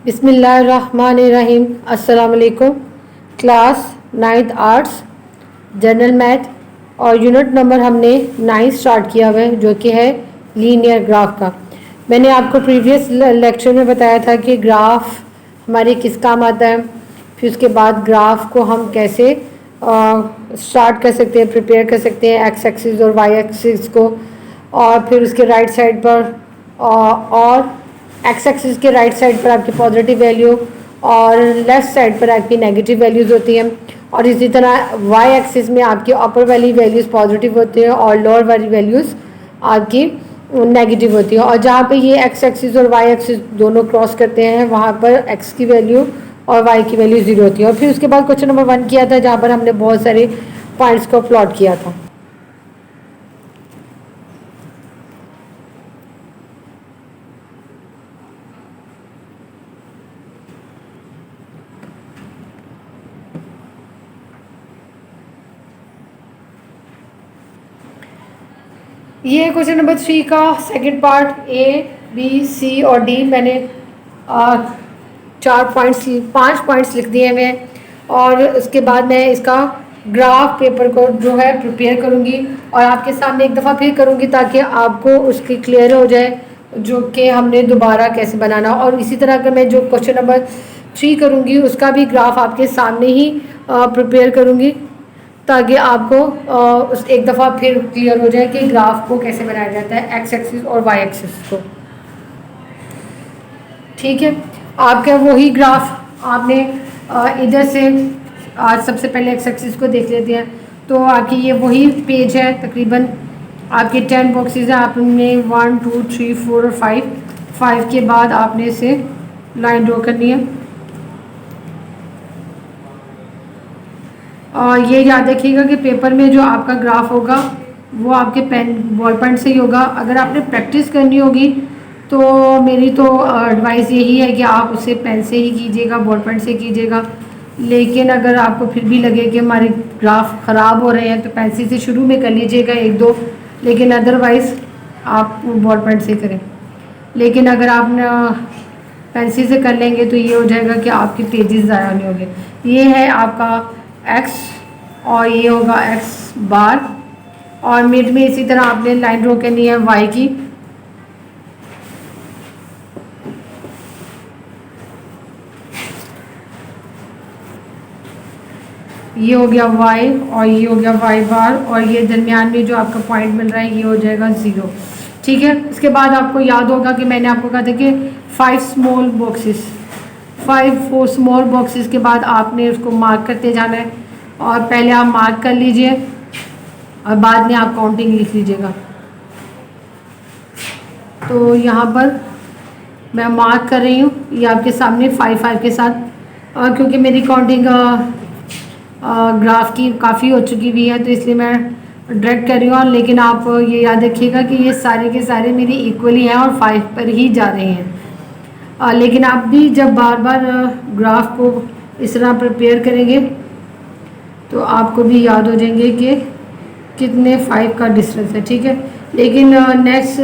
बिस्मिल्लाहिर्रहमानिर्रहीम। अस्सलाम वालेकुम। Class 9th arts general math और यूनिट नंबर हमने 9 स्टार्ट किया हुआ है, जो कि है लीनियर ग्राफ का। मैंने आपको प्रीवियस लेक्चर में बताया था कि ग्राफ हमारे किस काम आता है, फिर उसके बाद ग्राफ को हम कैसे स्टार्ट कर सकते हैं, प्रिपेयर कर सकते हैं एक्स एक्सिस और वाई एक्सिस को, और फिर उसके राइट साइड पर और एक्स एक्सिस के राइट साइड पर आपकी पॉजिटिव वैल्यू और लेफ़्ट साइड पर आपकी नेगेटिव वैल्यूज़ होती हैं, और इसी तरह वाई एक्सिस में आपकी अपर वाली वैल्यूज़ पॉजिटिव होती हैं और लोअर वाली वैल्यूज़ आपकी नेगेटिव होती है। और जहाँ पे ये एक्स एक्सिस और वाई एक्सिस दोनों क्रॉस करते हैं, वहाँ पर एक्स की वैल्यू और वाई की वैल्यू 0 होती है। और फिर उसके बाद क्वेश्चन नंबर 1 किया था, जहाँ पर हमने बहुत सारे पॉइंट्स को प्लॉट किया था। ये क्वेश्चन नंबर 3 का second part, A B C और डी। मैंने 5 पॉइंट्स लिख दिए हुए हैं, और उसके बाद मैं इसका ग्राफ पेपर को जो है प्रिपेयर करूँगी और आपके सामने एक दफ़ा फिर करूँगी, ताकि आपको उसकी क्लियर हो जाए जो कि हमने दोबारा कैसे बनाना। और इसी तरह का मैं जो क्वेश्चन नंबर 3 करूँगी उसका भी ग्राफ आपके सामने ही प्रिपेयर करूँगी, ताकि आपको उस एक दफ़ा फिर क्लियर हो जाए कि ग्राफ को कैसे बनाया जाता है, एक्स एक्सिस और वाई एक्सिस को। ठीक है, आपका वही ग्राफ आपने इधर से आज सबसे पहले एक्स एक्सिस को देख लेते हैं। तो आपकी ये वही पेज है, तकरीबन आपके 10 बॉक्सेस हैं। आपने 1 2 3 4 और 5 के बाद आपने इसे लाइन ड्रॉ करनी है। और ये याद रखिएगा कि पेपर में जो आपका ग्राफ होगा वो आपके पेन बॉल पॉइंट से ही होगा। अगर आपने प्रैक्टिस करनी होगी तो मेरी तो एडवाइस यही है कि आप उसे पेन से ही कीजिएगा, बॉल पॉइंट से कीजिएगा। लेकिन अगर आपको फिर भी लगे कि हमारे ग्राफ ख़राब हो रहे हैं तो पेंसिल से शुरू में कर लीजिएगा 1-2, लेकिन अदरवाइज़ आप बॉल पॉइंट से करें। लेकिन अगर आप पेंसिल से कर लेंगे तो ये हो जाएगा कि आपके पेजेस ज़ाया नहीं होंगे। ये है आपका x और ये होगा x बार, और मिड में इसी तरह आपने लाइन ड्रॉ करनी है y की। ये हो गया y और ये हो गया y बार, और ये दरमियान में जो आपका पॉइंट मिल रहा है ये हो जाएगा 0। ठीक है, इसके बाद आपको याद होगा कि मैंने आपको कहा था कि 4 स्मॉल बॉक्सेस के बाद आपने उसको मार्क करते जाना है, और पहले आप मार्क कर लीजिए और बाद में आप काउंटिंग लिख लीजिएगा। तो यहाँ पर मैं मार्क कर रही हूँ, ये आपके सामने 5 के साथ, और क्योंकि मेरी काउंटिंग ग्राफ की काफ़ी हो चुकी हुई है तो इसलिए मैं डायरेक्ट कर रही हूँ। लेकिन आप ये याद रखिएगा कि ये सारे के सारे मेरी इक्वली हैं और 5 पर ही जा रहे हैं। लेकिन आप भी जब बार बार ग्राफ को इस तरह प्रिपेयर करेंगे तो आपको भी याद हो जाएंगे कि कितने 5 का डिस्टेंस है। ठीक है, लेकिन नेक्स्ट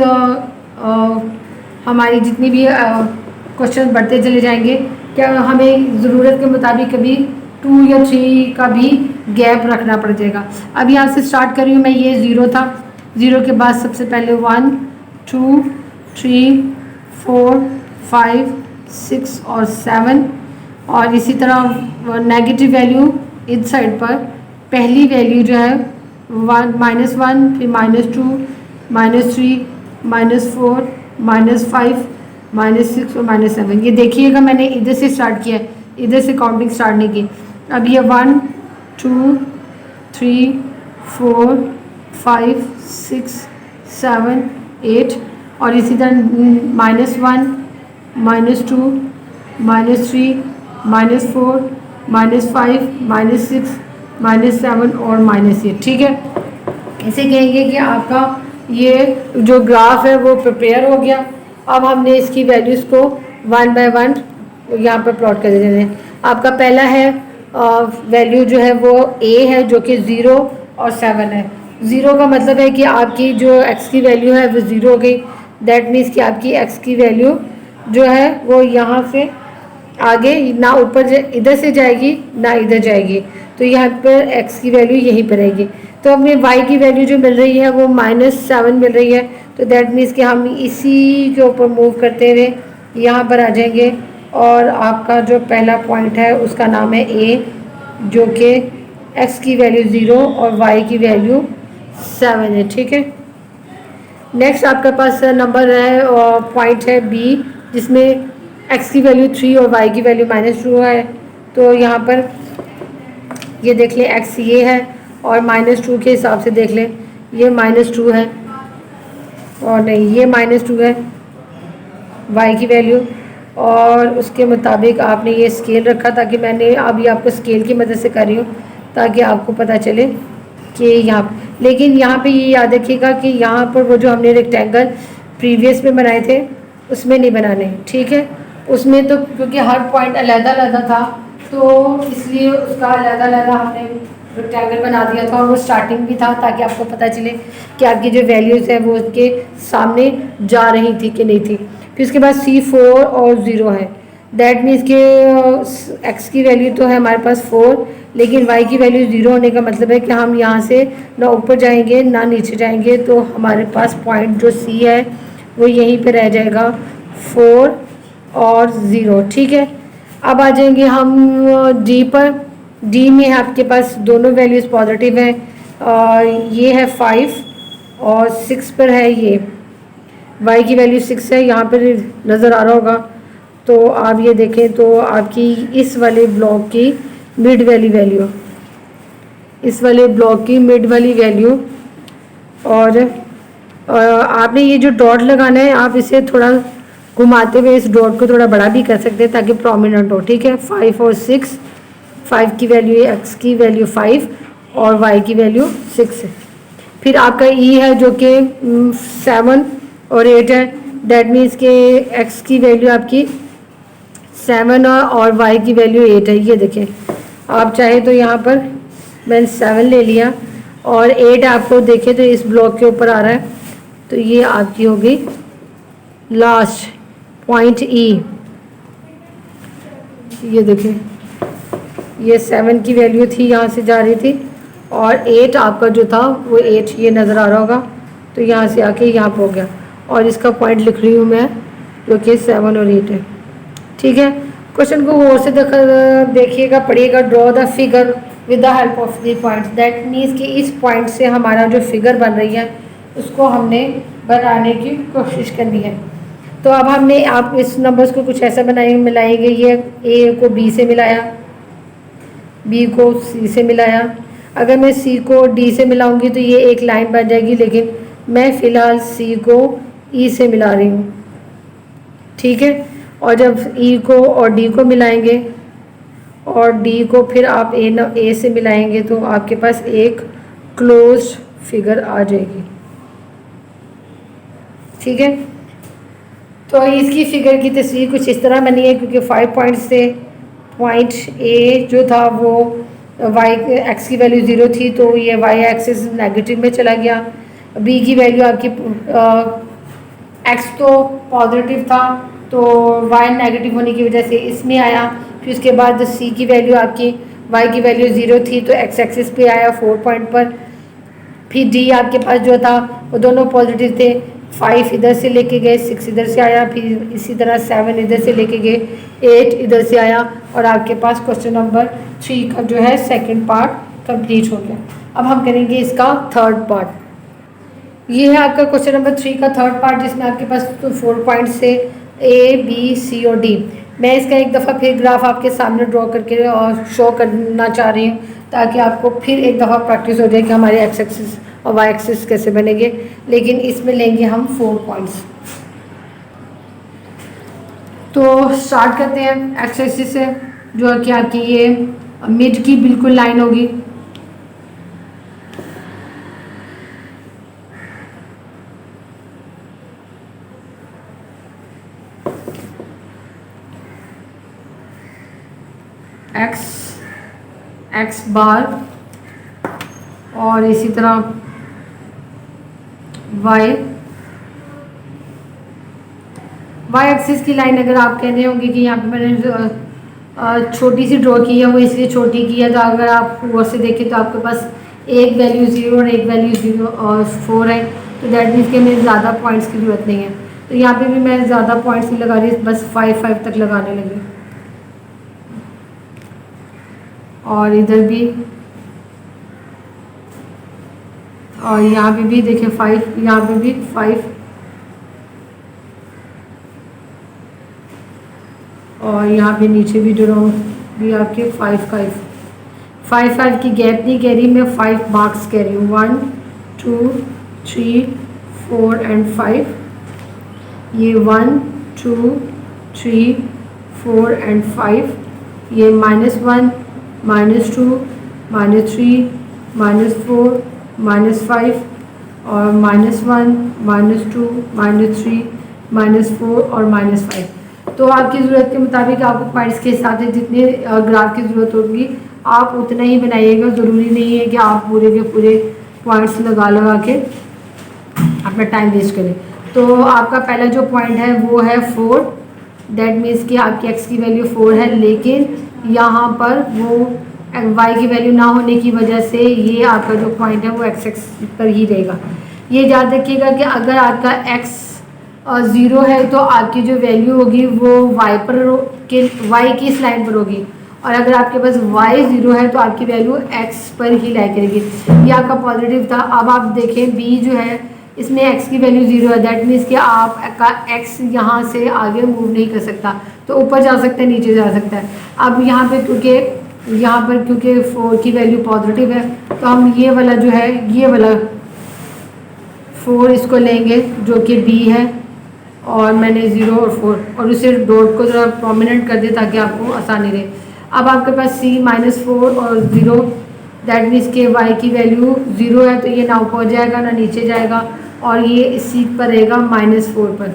हमारी जितनी भी क्वेश्चन बढ़ते चले जाएंगे, क्या हमें ज़रूरत के मुताबिक कभी 2 या 3 का भी गैप रखना पड़ जाएगा। अब यहाँ से स्टार्ट कर रही हूँ मैं, ये 0 था, 0 के बाद सबसे पहले 1 2 3 4 5 6 और 7, और इसी तरह नेगेटिव वैल्यू इस साइड पर पहली वैल्यू जो है -1, फिर -2 -3 -4 -5 -6 और -7। ये देखिएगा मैंने इधर से स्टार्ट किया है, इधर से काउंटिंग स्टार्ट नहीं की। अब ये 1 2 3 4 5 6 7 8, और इसी तरह -1 -2 -3 -4 -5 -6 -7 और -8। ठीक है, इसे कहेंगे कि आपका ये जो ग्राफ है वो प्रिपेयर हो गया। अब हमने इसकी वैल्यूज़ को 1 बाय 1 यहाँ पर प्लॉट कर देते हैं। आपका पहला है वैल्यू जो है वो a है, जो कि 0 और 7 है। 0 का मतलब है कि आपकी जो x की वैल्यू है वो 0 हो गई। दैट मीन्स कि आपकी x की वैल्यू जो है वो यहाँ से आगे ना ऊपर इधर से जाएगी ना इधर जाएगी, तो यहाँ पर x की वैल्यू यहीं पर रहेगी। तो हमें y की वैल्यू जो मिल रही है वो -7 मिल रही है। तो दैट मीन्स कि हम इसी के ऊपर मूव करते हुए यहाँ पर आ जाएंगे और आपका जो पहला पॉइंट है उसका नाम है a, जो कि x की वैल्यू 0 और y की वैल्यू 7 है। ठीक है, नेक्स्ट आपके पास नंबर है और पॉइंट है बी, जिसमें x की वैल्यू 3 और y की वैल्यू -2 है। तो यहाँ पर ये देख लें x ये है और -2 के हिसाब से देख लें ये -2 है और नहीं ये -2 है y की वैल्यू। और उसके मुताबिक आपने ये स्केल रखा, ताकि मैंने अभी आपको स्केल की मदद से कर रही हूँ ताकि आपको पता चले कि यहाँ, लेकिन यहाँ पे ये याद रखिएगा कि यहाँ पर वो जो हमने रेक्टेंगल प्रीवियस में बनाए थे उसमें नहीं बनाने। ठीक है, उसमें तो क्योंकि हर पॉइंट अलग-अलग था तो इसलिए उसका अलग-अलग हमने रेक्टेंगल बना दिया था, और वो स्टार्टिंग भी था ताकि आपको पता चले कि आपकी जो वैल्यूज़ है वो उसके सामने जा रही थी कि नहीं थी। फिर उसके बाद C4 और 0 है, दैट मीन्स के x की वैल्यू तो है हमारे पास 4, लेकिन y की वैल्यू 0 होने का मतलब है कि हम यहाँ से ना ऊपर जाएंगे ना नीचे जाएंगे, तो हमारे पास पॉइंट जो C है वो यहीं पे रह जाएगा 4 और 0। ठीक है, अब आ जाएंगे हम D पर। D में आपके पास दोनों वैल्यूज़ पॉजिटिव हैं और ये है 5 और 6 पर है ये y की वैल्यू 6 है, यहाँ पर नज़र आ रहा होगा। तो आप ये देखें तो आपकी इस वाले ब्लॉक की मिड वाली वैल्यू, इस वाले ब्लॉक की मिड वाली वैल्यू, और आपने ये जो डॉट लगाना है आप इसे थोड़ा घुमाते हुए इस डॉट को थोड़ा बड़ा भी कर सकते हैं ताकि प्रोमिनेंट हो। ठीक है, 5 और 6, 5 की वैल्यू x की वैल्यू 5 और y की वैल्यू 6 है। फिर आपका e है जो कि 7 और 8 है, दैट मीन्स के x की वैल्यू आपकी 7 और y की वैल्यू 8 है। ये देखें, आप चाहे तो यहाँ पर मैंने 7 ले लिया और 8 आपको देखें तो इस ब्लॉक के ऊपर आ रहा है, तो ये आपकी हो गई लास्ट पॉइंट E। ये देखें, ये 7 की वैल्यू थी यहाँ से जा रही थी और 8 आपका जो था वो 8 ये नज़र आ रहा होगा, तो यहाँ से आके यहाँ पर हो गया और इसका पॉइंट लिख रही हूँ मैं जो कि 7 और 8 है। ठीक है, क्वेश्चन को गौर से देखिएगा, पढ़िएगा। Draw the figure with the help of the points, that means कि इस पॉइंट से हमारा जो फिगर बन रही है उसको हमने बनाने की कोशिश करनी है। तो अब हमने आप इस नंबर्स को कुछ ऐसा मिलाई गई है, ए को बी से मिलाया, बी को सी से मिलाया। अगर मैं सी को डी से मिलाऊंगी तो ये एक लाइन बन जाएगी, लेकिन मैं फ़िलहाल सी को ई से मिला रही हूँ। ठीक है, और जब ई को और डी को मिलाएंगे और डी को फिर आप ए से मिलाएंगे तो आपके पास एक क्लोज फिगर आ जाएगी। ठीक है, तो इसकी फिगर की तस्वीर कुछ इस तरह बनी है, क्योंकि 5 पॉइंट से पॉइंट ए जो था वो वाई एक्स की वैल्यू 0 थी, तो ये वाई एक्सिस नेगेटिव में चला गया। बी की वैल्यू आपकी एक्स तो पॉजिटिव था तो वाई नेगेटिव होने की वजह से इसमें आया। फिर उसके बाद सी की वैल्यू आपकी वाई की वैल्यू 0 थी तो एक्स एक्सिस पे आया 4 पॉइंट पर। फिर डी आपके पास जो था वो दोनों पॉजिटिव थे, 5 इधर से लेके गए, 6 इधर से आया, फिर इसी तरह 7 इधर से लेके गए, 8 इधर से आया, और आपके पास क्वेश्चन नंबर 3 का जो है सेकंड पार्ट कंप्लीट हो गया। अब हम करेंगे इसका थर्ड पार्ट। ये है आपका क्वेश्चन नंबर 3 का थर्ड पार्ट, जिसमें आपके पास 4 पॉइंट्स से ए बी सी और डी। मैं इसका एक दफ़ा फिर ग्राफ आपके सामने ड्रॉ करके और शो करना चाह रही हूँ ताकि आपको फिर एक दफ़ा प्रैक्टिस हो जाए कि हमारे एक्स एक्सिस और वाई एक्सिस कैसे बनेंगे। लेकिन इसमें लेंगे हम 4 पॉइंट्स। तो स्टार्ट करते हैं एक्स एक्सिस से, जो है कि आपकी ये मिड की बिल्कुल लाइन होगी। एक्स बार, और इसी तरह वाई एक्सिस की लाइन अगर आप कहने होंगे कि यहाँ पे मैंने छोटी सी ड्रॉ की है, वो इसलिए छोटी की है। तो अगर आप गौर से देखें तो आपके पास एक वैल्यू 0 और एक वैल्यू 0 और 4 है, तो दैट मीन्स कि हमें ज़्यादा पॉइंट्स की ज़रूरत नहीं है। तो यहाँ पे भी मैं ज़्यादा पॉइंट्स नहीं लगा रही, बस 5 तक लगाने लगी। और इधर भी, और यहाँ पे भी देखिए 5, यहाँ पे भी 5, और यहाँ पे नीचे भी ड्रॉ भी आपके 5 की गैप नहीं कह रही मैं, 5 मार्क्स कह रही हूँ। 1 2 3 4 एंड 5, ये 1 2 3 4 एंड 5, ये -1 -2 -3 -4 -5 और -1 -2 -3 -4 और -5। तो आपकी ज़रूरत के मुताबिक आपको पॉइंट्स के हिसाब से जितने ग्राफ की ज़रूरत होगी आप उतना ही बनाइएगा। ज़रूरी नहीं है कि आप पूरे के पूरे पॉइंट्स लगा के अपना टाइम वेस्ट करें। तो आपका पहला जो पॉइंट है वो है 4, दैट मीन्स कि आपकी x की वैल्यू 4 है, लेकिन यहाँ पर वो y की वैल्यू ना होने की वजह से ये आपका जो पॉइंट है वो x पर ही रहेगा। ये याद रखिएगा कि अगर आपका x 0 है तो आपकी जो वैल्यू होगी वो y की इस लाइन पर होगी, और अगर आपके पास y 0 है तो आपकी वैल्यू x पर ही लाई करेगी। ये आपका पॉजिटिव था। अब आप देखें b जो है इसमें x की वैल्यू 0 है, दैट मीन्स कि आपका x यहाँ से आगे मूव नहीं कर सकता, तो ऊपर जा सकता है नीचे जा सकता है। अब यहाँ पे क्योंकि 4 की वैल्यू पॉजिटिव है तो हम ये वाला जो है ये वाला 4 इसको लेंगे जो कि b है, और मैंने 0 और 4 और उसे डॉट को ज़रा प्रोमिनेंट कर दिया ताकि आपको आसानी रहे। अब आपके पास c -4 और 0, दैट मीन्स के y की वैल्यू 0 है तो ये ना ऊपर जाएगा ना नीचे जाएगा, और ये इस सीट पर रहेगा -4 पर,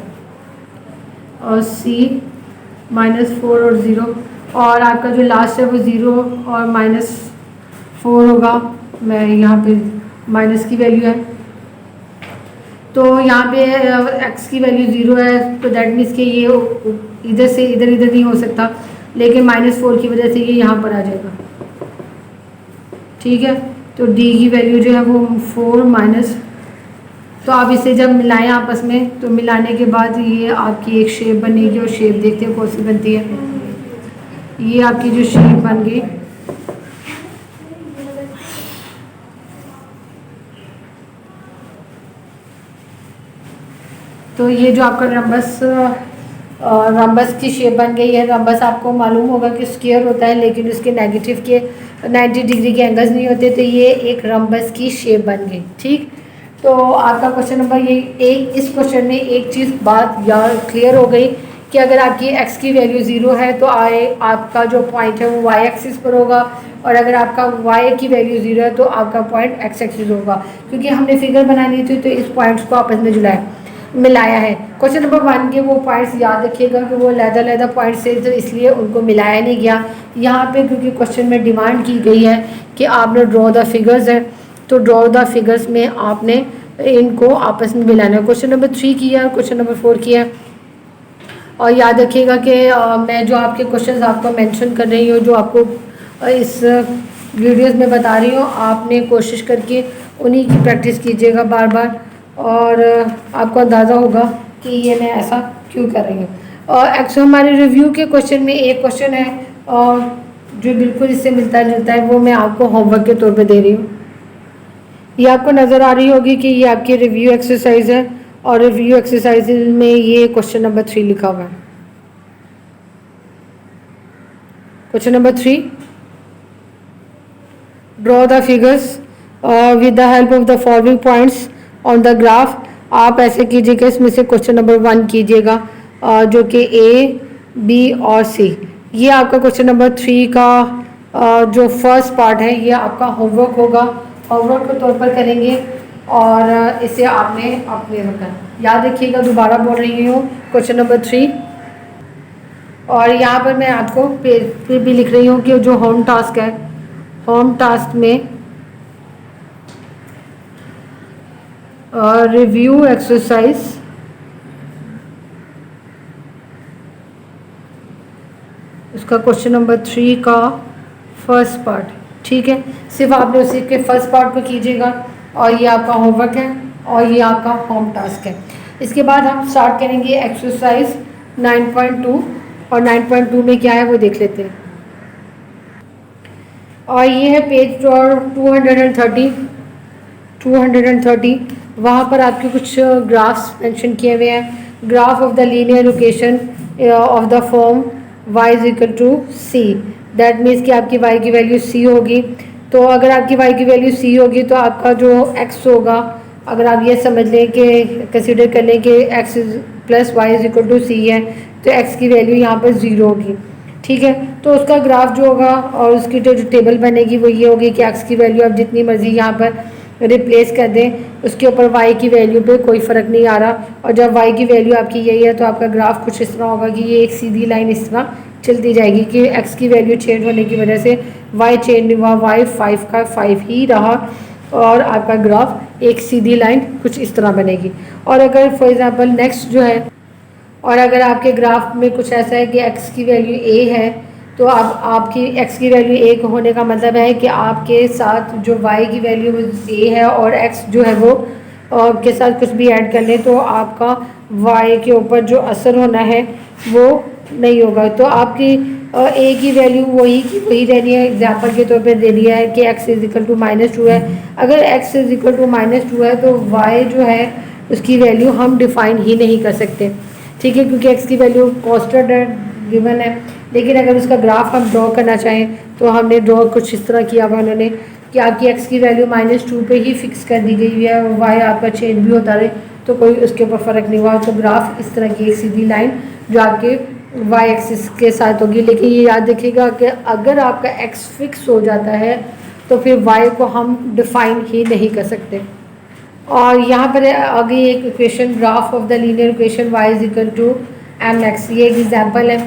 और c -4 और 0, और आपका जो लास्ट है वो 0 और -4 होगा। मैं यहाँ पे माइनस की वैल्यू है तो यहाँ पे x की वैल्यू 0 है, तो दैट मीन्स कि ये इधर से इधर नहीं हो सकता, लेकिन -4 की वजह से ये यहाँ पर आ जाएगा। ठीक है, तो d की वैल्यू जो है वो 4 माइनस, तो आप इसे जब मिलाएं आपस में तो मिलाने के बाद ये आपकी एक शेप बनेगी, और शेप देखते हैं कौन सी बनती है। ये आपकी जो शेप बन गई, तो ये जो आपका रम्बस की शेप बन गई है। रम्बस आपको मालूम होगा कि स्क्वायर होता है, लेकिन उसके नेगेटिव के 90 डिग्री के एंगल्स नहीं होते, तो ये एक रम्बस की शेप बन गई। ठीक, तो आपका क्वेश्चन नंबर इस क्वेश्चन में एक चीज़ बात यार क्लियर हो गई कि अगर आपकी x की वैल्यू 0 है तो आपका जो पॉइंट है वो y एक्सिस पर होगा, और अगर आपका y की वैल्यू 0 है तो आपका पॉइंट x एक्सिस होगा। क्योंकि हमने फिगर बनानी थी तो इस पॉइंट्स को आपस में मिलाया है। क्वेश्चन नंबर 1 के वो पॉइंट्स याद रखिएगा कि वो लहदा पॉइंट्स थे, तो इसलिए उनको मिलाया नहीं गया। यहाँ पे क्योंकि क्वेश्चन में डिमांड की गई है कि आपने ड्रॉ द फिगर्स है, तो ड्रॉ द फिगर्स में आपने इनको आपस में मिलाना है। क्वेश्चन नंबर 3 किया, क्वेश्चन नंबर 4 किया। और याद रखिएगा कि मैं जो आपके क्वेश्चंस आपको मेंशन कर रही हूँ, जो आपको इस वीडियोस में बता रही हूँ, आपने कोशिश करके उन्हीं की प्रैक्टिस कीजिएगा बार बार, और आपको अंदाज़ा होगा कि ये मैं ऐसा क्यों कर रही हूँ। और एक्चुअली हमारे रिव्यू के क्वेश्चन में एक क्वेश्चन है और जो बिल्कुल इससे मिलता जुलता है, वो मैं आपको होमवर्क के तौर पे दे रही हूँ। ये आपको नज़र आ रही होगी कि ये आपकी रिव्यू एक्सरसाइज है, और रिव्यू एक्सरसाइज में ये क्वेश्चन नंबर 3 लिखा हुआ है। Question number 3, draw the figures with the help of the following points on the graph. आप ऐसे कीजिएगा, इसमें से क्वेश्चन नंबर 1 कीजिएगा, जो कि A, B और C। ये आपका क्वेश्चन नंबर 3 का जो फर्स्ट पार्ट है ये आपका होमवर्क होगा। होमवर्क के तौर पर करेंगे, और इसे आपने अपने वक्त याद रखिएगा। दोबारा बोल रही हूँ, क्वेश्चन नंबर 3, और यहाँ पर मैं आपको पेज पे भी लिख रही हूँ कि जो होम टास्क है, होम टास्क में रिव्यू एक्सरसाइज उसका क्वेश्चन नंबर 3 का फर्स्ट पार्ट। ठीक है, सिर्फ आपने उसी के फर्स्ट पार्ट को कीजिएगा और ये आपका होमवर्क है और ये आपका होम टास्क है। इसके बाद हम स्टार्ट करेंगे एक्सरसाइज 9.2 और 9.2 में क्या है वो देख लेते हैं। और ये है पेज 230 वहाँ पर आपके कुछ ग्राफ्स मेंशन किए हुए हैं। Graph of the linear equation of the form y is equal to C. That means कि आपकी y की वैल्यू c होगी। तो अगर आपकी y की वैल्यू c होगी तो आपका जो x होगा, अगर आप ये समझ लें कि कंसिडर कर लें कि x plus Y is equal to C है, तो x की वैल्यू यहाँ पर 0 होगी। ठीक है, तो उसका ग्राफ जो होगा और उसकी जो टेबल बनेगी वो ये होगी कि x की वैल्यू आप जितनी मर्जी यहाँ पर रिप्लेस कर दें, उसके ऊपर y की वैल्यू पे कोई फ़र्क नहीं आ रहा। और जब y की वैल्यू आपकी यही है तो आपका ग्राफ कुछ इस तरह होगा कि ये एक सीधी लाइन इस तरह चलती जाएगी कि x की वैल्यू चेंज होने की वजह से y चेंज नहीं हुआ, y 5 का 5 ही रहा और आपका ग्राफ एक सीधी लाइन कुछ इस तरह बनेगी। और अगर फॉर एग्ज़ाम्पल नेक्स्ट जो है, और अगर आपके ग्राफ में कुछ ऐसा है कि x की वैल्यू a है, तो आपकी x की वैल्यू a होने का मतलब है कि आपके साथ जो y की वैल्यू a है और x जो है वो के साथ कुछ भी ऐड कर लें तो आपका y के ऊपर जो असर होना है वो नहीं होगा। तो आपकी a की वैल्यू वही की वही रहनी है। एग्जाम्पल के तौर पे दे दिया है कि x इज इक्वल टू -2 है। अगर x इज इक्वल टू -2 है तो y जो है उसकी वैल्यू हम डिफ़ाइन ही नहीं कर सकते। ठीक है, क्योंकि x की वैल्यू कॉन्स्टेंट है, गिवन है। लेकिन अगर उसका ग्राफ हम ड्रॉ करना चाहें तो हमने ड्रॉ कुछ इस तरह किया हुआ उन्होंने कि आपकी x की वैल्यू -2 पे ही फिक्स कर दी गई है और y आपका चेंज भी होता रहे तो कोई उसके ऊपर फ़र्क नहीं हुआ। तो ग्राफ इस तरह की एक सीधी लाइन जो आपके y एक्सिस के साथ होगी। लेकिन ये याद रखिएगा कि अगर आपका x फिक्स हो जाता है तो फिर y को हम डिफ़ाइन ही नहीं कर सकते। और यहाँ पर आगे एक equation graph of the linear equation y is equal to mx, ये एक एग्जांपल है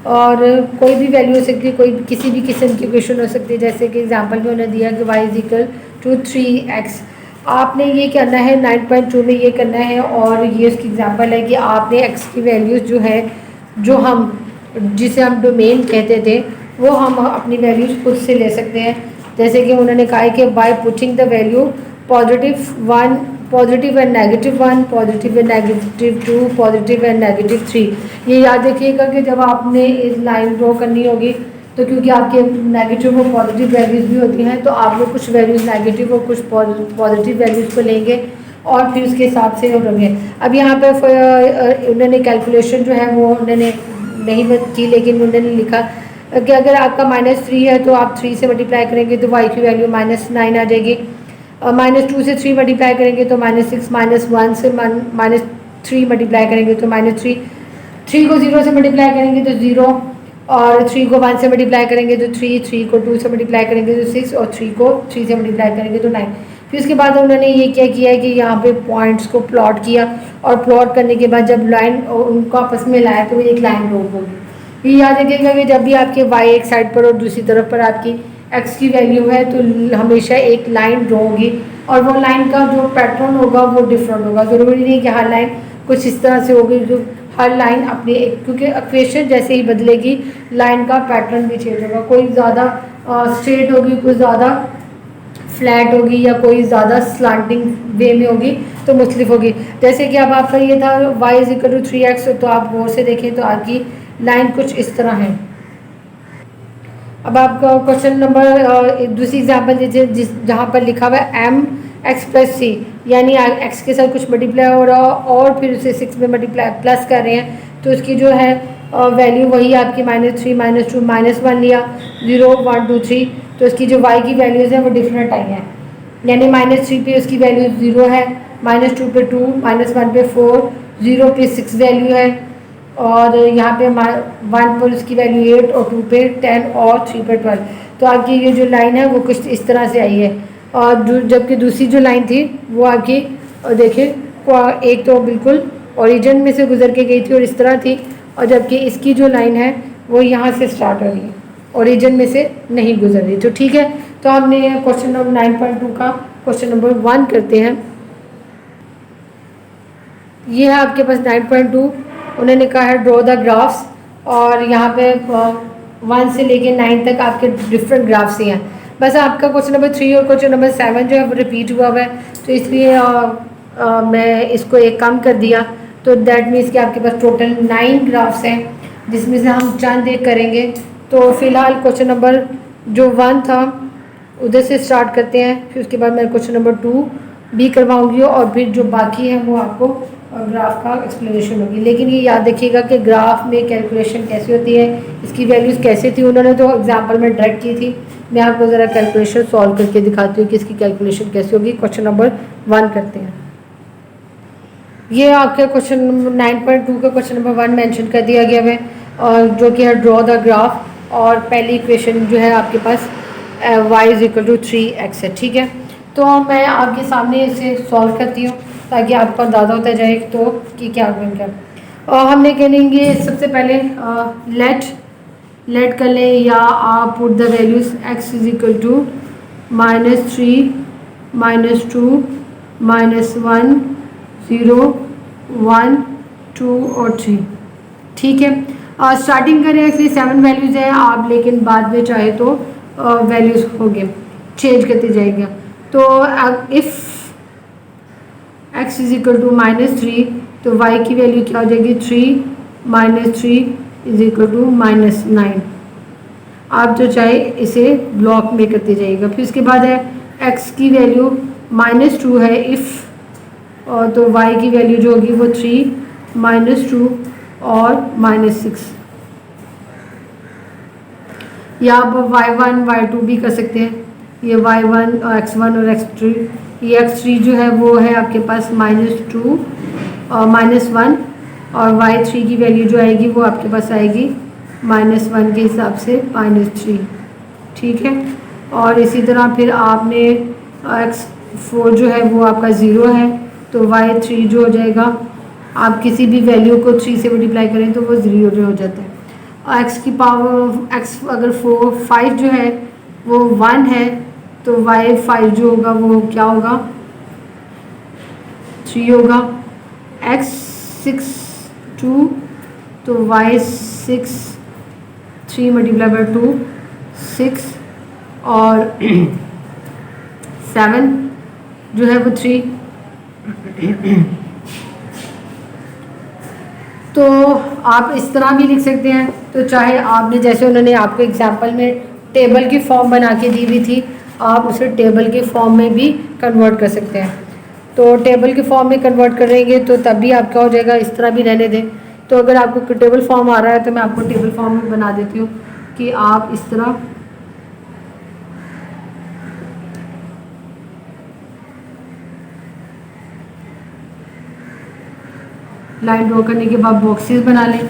और कोई भी वैल्यू हो सकती है, कोई किसी भी किस्म की इक्वेशन हो सकती है। जैसे कि एग्जांपल में उन्होंने दिया कि y is equal to 3x। आपने ये करना है 9.2 में ये करना है और ये उसकी एग्जांपल है कि आपने x की वैल्यूज़ जो है जिसे हम डोमेन कहते थे वो हम अपनी वैल्यूज़ खुद से ले सकते हैं। जैसे कि उन्होंने कहा है कि by putting the value +1 positive and -1 positive and -2 positive and -3। ये याद रखिएगा कि जब आपने इस लाइन ड्रॉ करनी होगी तो क्योंकि आपके नेगेटिव और पॉजिटिव वैल्यूज़ भी होती हैं तो आप लोग कुछ वैल्यूज़ नेगेटिव और कुछ पॉजिटिव वैल्यूज़ को लेंगे और फिर उसके हिसाब से होंगे। अब यहाँ पर उन्होंने कैलकुलेशन जो है वो उन्होंने नहीं की, लेकिन उन्होंने लिखा कि अगर आपका -3 है तो आप 3 से मल्टीप्लाई करेंगे तो y की वैल्यू -9 आ जाएगी। -2 से 3 मल्टीप्लाई करेंगे तो -6, -1 से -3 मल्टीप्लाई करेंगे तो -3, 3 को 0 से मल्टीप्लाई करेंगे तो 0 और 3 को 1 से मल्टीप्लाई करेंगे तो 3, 3 को 2 से मल्टीप्लाई करेंगे तो 6 और 3 को 3 से मल्टीप्लाई करेंगे तो 9। फिर उसके बाद उन्होंने ये क्या किया है कि यहाँ पे पॉइंट्स को प्लॉट किया और प्लॉट करने के बाद जब लाइन उनको आपस में लाया तो एक लाइन ड्रॉ होगी। ये याद रखिएगा कि जब भी आपके y एक साइड पर और दूसरी तरफ पर आपकी x की वैल्यू है तो हमेशा एक लाइन ड्रॉ होगी और वो लाइन का जो पैटर्न होगा वो डिफरेंट होगा। ज़रूरी नहीं कि हर लाइन कुछ इस तरह से होगी, जो हर लाइन अपनी क्योंकि इक्वेशन जैसे ही बदलेगी लाइन का पैटर्न भी चेंज होगा। कोई ज़्यादा स्ट्रेट होगी, कोई ज़्यादा फ्लैट होगी या कोई ज़्यादा स्लांटिंग वे में होगी तो मुख्तलिफ होगी। जैसे कि अब आपका ये था y is equal to 3x, तो आप गौर से देखें तो आपकी लाइन कुछ इस तरह है। अब आपका क्वेश्चन नंबर दूसरी एग्जांपल दीजिए जहाँ पर लिखा हुआ है mx प्लस सी, यानी x के साथ कुछ मल्टीप्लाई हो रहा और फिर उसे 6 में मल्टीप्लाई प्लस कर रहे हैं तो उसकी जो है वैल्यू वही आपकी -3, -2, -1 लिया, 0, 1, 2, 3, तो उसकी जो y की वैल्यूज़ है वो डिफरेंट आई हैं। यानी -3 पे उसकी वैल्यू 0 है, -2 पे 2, -1 पे 4, 0 पे 6 वैल्यू है और यहाँ पे 1 पर उसकी वैल्यू 8 और 2 पे 10 और 3 पे 12। तो आपकी ये जो लाइन है वो कुछ इस तरह से आई है और जबकि दूसरी जो लाइन थी वो आपकी देखिए एक तो बिल्कुल ओरिजिन में से गुजर के गई थी और इस तरह थी, और जबकि इसकी जो लाइन है वो यहाँ से स्टार्ट हो रही है, ओरिजिन में से नहीं गुजर रही। तो ठीक है, तो हमने क्वेश्चन नंबर 9.2 का क्वेश्चन नंबर 1 करते हैं। ये है आपके पास 9.2, उन्होंने कहा है ड्रॉ द ग्राफ्स और यहाँ पे 1 से लेके 9 तक आपके डिफरेंट ग्राफ्स ही हैं। बस आपका क्वेश्चन नंबर 3 और क्वेश्चन नंबर 7 जो है वो रिपीट हुआ है, तो इसलिए मैं इसको एक कम कर दिया। तो दैट मीन्स कि आपके पास टोटल 9 ग्राफ्स हैं, जिसमें से हम चंद एक करेंगे। तो फिलहाल क्वेश्चन नंबर जो 1 था उधर से स्टार्ट करते हैं, फिर उसके बाद मैं क्वेश्चन नंबर 2 भी करवाऊंगी और फिर जो बाकी है वो आपको ग्राफ का एक्सप्लेनेशन होगी। लेकिन ये याद रखिएगा कि ग्राफ में कैलकुलेशन कैसी होती है, इसकी वैल्यूज़ कैसे थी, उन्होंने तो एग्जांपल में डायरेक्ट की थी। मैं आपको ज़रा कैलकुलेशन सॉल्व करके दिखाती हूँ कि इसकी कैलकुलेशन कैसी होगी। क्वेश्चन नंबर 1 करते हैं। ये आपके क्वेश्चन 9.2 का क्वेश्चन नंबर 1 मेंशन कर दिया गया है, और जो कि है ड्रॉ द ग्राफ, और पहली इक्वेशन जो है आपके पास y = 3x है। ठीक है, तो मैं आपके सामने इसे सॉल्व करती हूँ ताकि आपको अंदाज़ा होता जाए तो कि क्या बन गया। और हमने कहेंगे सबसे पहले लेट कर लें, या आप पुट द वैल्यूज x = -3 -2 -1 0 1 2 और 3। ठीक है, स्टार्टिंग करें इसलिए 7 वैल्यूज़ हैं आप, लेकिन बाद में चाहे तो वैल्यूज़ होंगे चेंज करते जाएगा। तो इफ़ x = -3 तो y की वैल्यू क्या हो जाएगी, 3 -3 = -9। आप जो चाहे इसे ब्लॉक में करते जाइएगा। फिर उसके बाद है x की वैल्यू -2 है इफ़, और तो y की वैल्यू जो होगी वो 3 -2 और -6, या आप y1 y2 भी कर सकते हैं। ये y1 और x1 और x3, ये x3 जो है वो है आपके पास -2 और -1, और y3 की वैल्यू जो आएगी वो आपके पास आएगी -1 के हिसाब से -3। ठीक है, और इसी तरह फिर आपने x4 जो है वो आपका 0 है, तो y3 जो हो जाएगा, आप किसी भी वैल्यू को 3 से मल्टीप्लाई करें तो वो 0 हो जाता है। और x की पावर x अगर 5 जो है वो 1 है, तो y5 जो होगा वो क्या होगा, 3 होगा। x6 2, तो y6 3 × 2 6, और 7 जो है वो 3। तो आप इस तरह भी लिख सकते हैं, तो चाहे आपने जैसे उन्होंने आपको एग्जाम्पल में टेबल की फॉर्म बना के दी हुई थी, आप उसे टेबल के फॉर्म में भी कन्वर्ट कर सकते हैं। तो टेबल के फॉर्म में कन्वर्ट करेंगे तो तब भी आप क्या हो जाएगा, इस तरह भी रहने दें। तो अगर आपको टेबल फॉर्म आ रहा है तो मैं आपको टेबल फॉर्म में बना देती हूँ कि आप इस तरह लाइन ड्रॉ करने के बाद बॉक्सेस बना लें।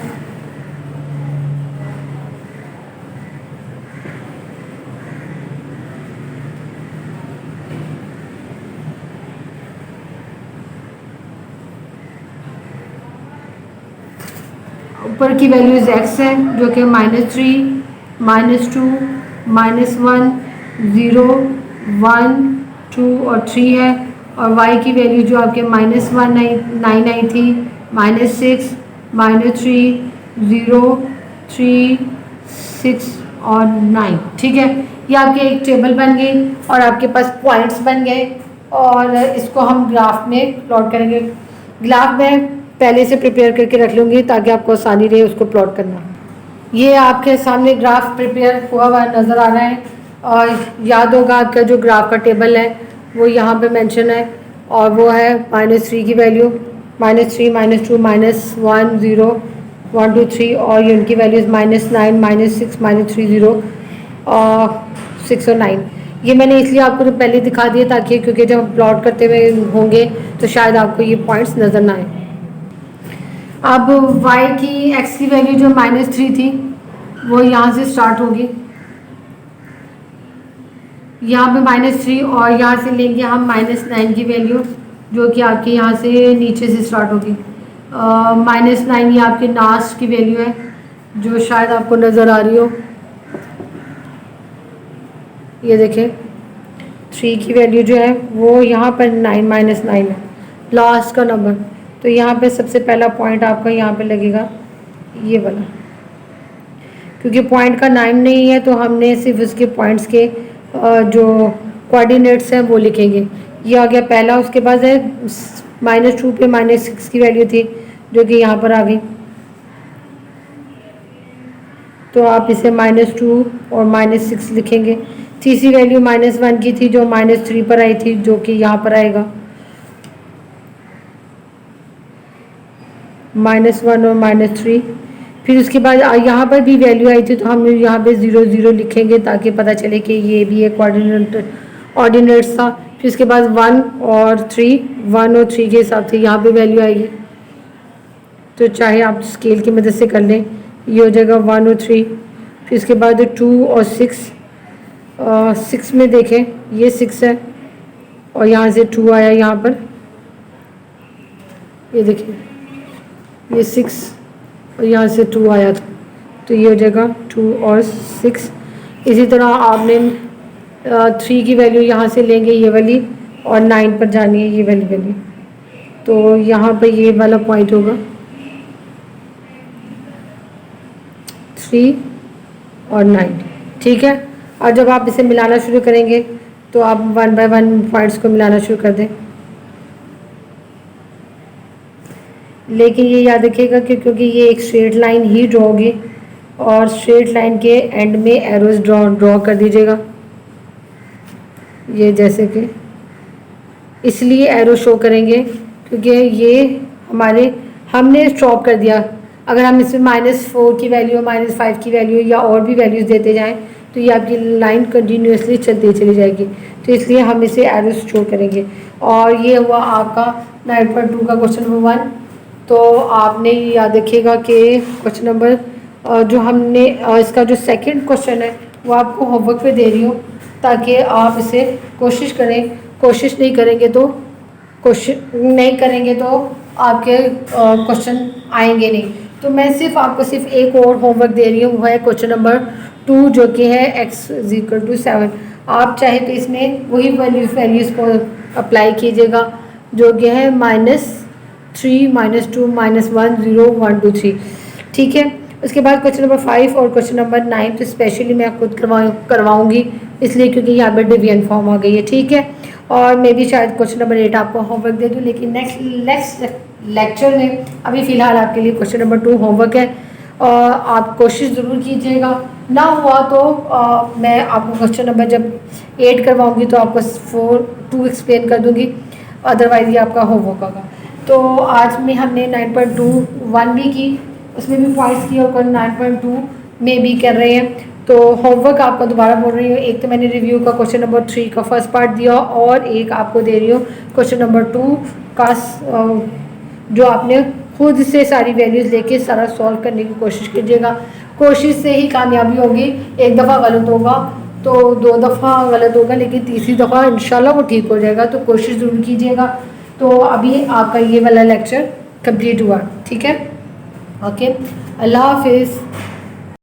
ऊपर की वैल्यूज x है जो कि -3 -2 -1 0 1 2 और 3 है, और y की वैल्यू जो आपके -9 आई थी, -6 -3 0 3 6 और 9। ठीक है, ये आपके एक टेबल बन गई और आपके पास पॉइंट्स बन गए, और इसको हम ग्राफ में प्लॉट करेंगे। ग्राफ में पहले से प्रिपेयर करके रख लूँगी ताकि आपको आसानी रहे उसको प्लॉट करना। ये आपके सामने ग्राफ प्रिपेयर हुआ नज़र आ रहा है, और याद होगा आपका जो ग्राफ का टेबल है वो यहाँ पे मेंशन है, और वो है -3 की वैल्यू -3 -2 -1 0 1 2 3, और ये उनकी वैल्यूज़ -9 -6 -3 0 और 6 और 9। ये मैंने इसलिए आपको तो पहले दिखा दिया ताकि, क्योंकि जब हम प्लॉट करते हुए होंगे तो शायद आपको ये पॉइंट्स नज़र ना आए। अब y की x की वैल्यू जो -3 थी वो यहाँ से स्टार्ट होगी, यहाँ पे -3, और यहाँ से लेंगे हम -9 की वैल्यू जो कि आपके यहाँ से नीचे से स्टार्ट होगी। -9 ये आपके लास्ट की वैल्यू है जो शायद आपको नज़र आ रही हो, ये देखें 3 की वैल्यू जो है वो यहाँ पर 9 -9 है लास्ट का नंबर। तो यहाँ पे सबसे पहला पॉइंट आपका यहाँ पे लगेगा ये वाला। क्योंकि पॉइंट का नाम नहीं है तो हमने सिर्फ उसके पॉइंट्स के जो कोऑर्डिनेट्स हैं वो लिखेंगे। ये आ गया पहला। उसके बाद है -2 पे -6 की वैल्यू थी जो कि यहाँ पर आ गई, तो आप इसे -2 और -6 लिखेंगे। तीसरी वैल्यू -1 की थी जो -3 पर आई थी, जो कि यहाँ पर आएगा -1 और -3। फिर उसके बाद यहाँ पर भी वैल्यू आई थी तो हम यहाँ पे 0 0 लिखेंगे ताकि पता चले कि ये भी एक ऑर्डिनेट्स था। फिर उसके बाद 1 और 3 के हिसाब से यहाँ पे वैल्यू आएगी, तो चाहे आप स्केल की मदद से कर लें। ये हो जाएगा 1 और 3। फिर उसके बाद 2 और 6 में देखें ये 6 है और यहाँ से 2 आया यहाँ पर, ये देखिए ये 6 और यहाँ से 2 आया था, तो ये हो जाएगा 2 और 6। इसी तरह आपने 3 की वैल्यू यहाँ से लेंगे ये वाली और 9 पर जानी है ये वाली वैल्यू, तो यहाँ पर ये वाला पॉइंट होगा 3 और 9। ठीक है, और जब आप इसे मिलाना शुरू करेंगे तो आप 1 बाय 1 पॉइंट्स को मिलाना शुरू कर दें। लेकिन ये याद रखिएगा कि क्योंकि ये एक स्ट्रेट लाइन ही ड्रॉ होगी और स्ट्रेट लाइन के एंड में एरोज ड्रॉ कर दीजिएगा, ये जैसे कि इसलिए एरो शो करेंगे क्योंकि ये हमने स्टॉप कर दिया। अगर हम इसमें -4 की वैल्यू, -5 की वैल्यू या और भी वैल्यूज़ देते जाएं तो ये आपकी लाइन कंटिन्यूसली चलती चली जाएगी, तो इसलिए हम इसे एरो शो करेंगे। और ये हुआ आपका 9.2 का क्वेश्चन नंबर 1। तो आपने याद रखिएगा कि क्वेश्चन नंबर जो हमने इसका जो सेकंड क्वेश्चन है वो आपको होमवर्क पे दे रही हूँ ताकि आप इसे कोशिश करें। कोशिश नहीं करेंगे तो आपके क्वेश्चन आएंगे नहीं। तो मैं आपको सिर्फ एक और होमवर्क दे रही हूँ, वो है क्वेश्चन नंबर 2 जो कि है x = 7। आप चाहे तो इसमें वही वैल्यूज़ को अप्लाई कीजिएगा जो कि है -3 -2 -1 0 1 2 3। ठीक है, उसके बाद क्वेश्चन नंबर 5 और क्वेश्चन नंबर 9 तो स्पेशली मैं खुद करवाऊँगी इसलिए क्योंकि यहाँ पर डिवीजन फॉर्म आ गई है। ठीक है, और मैं भी शायद क्वेश्चन नंबर 8 आपको होमवर्क दे दूँ, लेकिन नेक्स्ट लेक्चर में अभी फ़िलहाल आपके लिए क्वेश्चन नंबर 2 होमवर्क है। आप कोशिश ज़रूर कीजिएगा, ना हुआ तो मैं आपको क्वेश्चन नंबर जब 8 करवाऊँगी तो आपको 2 एक्सप्लेन कर दूँगी, अदरवाइज़ ये आपका होमवर्क होगा। तो आज में हमने 9.2 भी की, उसमें भी पॉइंट्स किए और 9.2 में भी कर रहे हैं। तो होमवर्क आपको दोबारा बोल रही हूँ, एक तो मैंने रिव्यू का क्वेश्चन नंबर 3 का फर्स्ट पार्ट दिया और एक आपको दे रही हूँ क्वेश्चन नंबर 2 का जो आपने खुद से सारी वैल्यूज़ लेके सारा सॉल्व करने की कोशिश कीजिएगा। कोशिश से ही कामयाबी होगी। एक दफ़ा गलत होगा तो 2 दफ़ा गलत होगा, लेकिन तीसरी दफ़ा इंशाल्लाह वो ठीक हो जाएगा, तो कोशिश ज़रूर कीजिएगा। तो अभी आपका ये वाला लेक्चर कंप्लीट हुआ। ठीक है, ओके, अल्लाह हाफिज़।